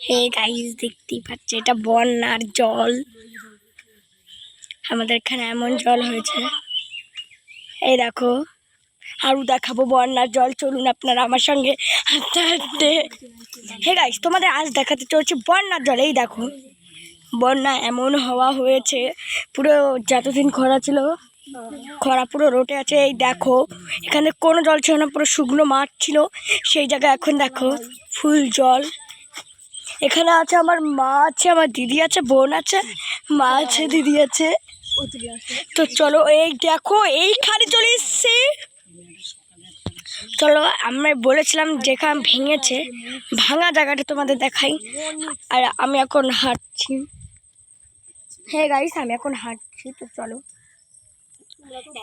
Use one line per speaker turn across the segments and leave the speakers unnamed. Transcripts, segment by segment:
Hey guys, দেখতেই পাচ্ছে এটা বন্যার জল। আমাদের এখানে এমন জল হয়েছে, এই দেখো। আরো দেখাবো বন্যার জল, চলুন আপনারা আমার সঙ্গে হাঁটতে হাঁটতে। হে গাইস, তোমাদের আজ দেখাতে চলছে বন্যার জল। এই দেখো, বন্যা এমন হওয়া হয়েছে, পুরো যতদিন খরা ছিল, খরা পুরো রটে আছে। এই দেখো, এখানে কোনো জল ছিল না, পুরো শুকনো মাঠ ছিল, সেই জায়গায় এখন দেখো ফুল জল। এখানে আছে আমার মা আছে, আমার দিদি আছে, বোন আছে, মা আছে, দিদি আছে। তো চলো, এই দেখো এইখানে চলে এসছি। চলো, আমরা বলেছিলাম যেখানে ভেঙেছে, ভাঙা জায়গাটা তোমাদের দেখাই। আর আমি এখন হাঁটছি। হ্যাঁ গাইস, আমি এখন হাঁটছি। তো চলো,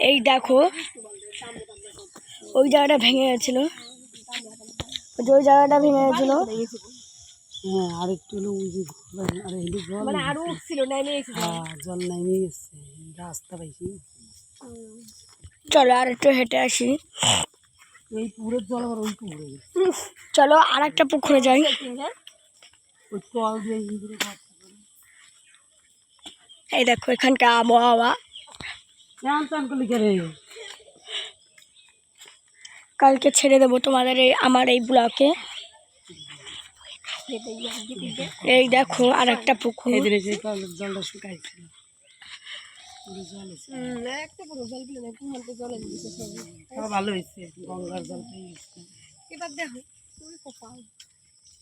এই দেখো ওই জায়গাটা ভেঙে গেছিল, ওই জায়গাটা ভেঙে গেছিল।
হ্যাঁ, আরেকটু
আরো উঠছিল, নেমে গেছিল,
জল নেমে গেছে, রাস্তা পাইছি।
চলো আর একটু হেঁটে আসি।
এই পুকুরের জল আবার ওই পুকুরে,
চলো আর একটা পুকুরে যাই।
ওই কল দিয়ে
এই দেখো এখানকার আবহাওয়া। কালকে ছেড়ে দেবো তোমাদের আমার এই ব্লকে। এই দেখো আর একটা পুকুর।
জলটা শুকাইছে, ভালো হয়েছে, গঙ্গার জল পেয়ে গেছে।
এবার দেখো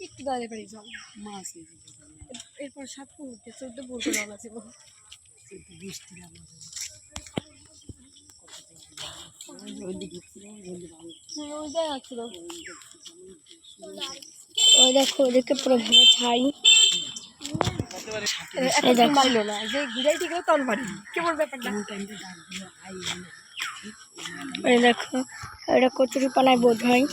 একটু দাঁড়িয়ে পারি জল,
মাছ
এরপর 7 মুহূর্তে 14 মুহূর্তে জল আছে।
বৃষ্টি
ওই দেখো ওদেরকে পুরো ভেঙে ছাই।
পারলো না যে ঘুরাই দিকে তল পারি কেমন ব্যাপারটা।
ওই দেখো, এটা কচুরি পানায় বোধ হয়।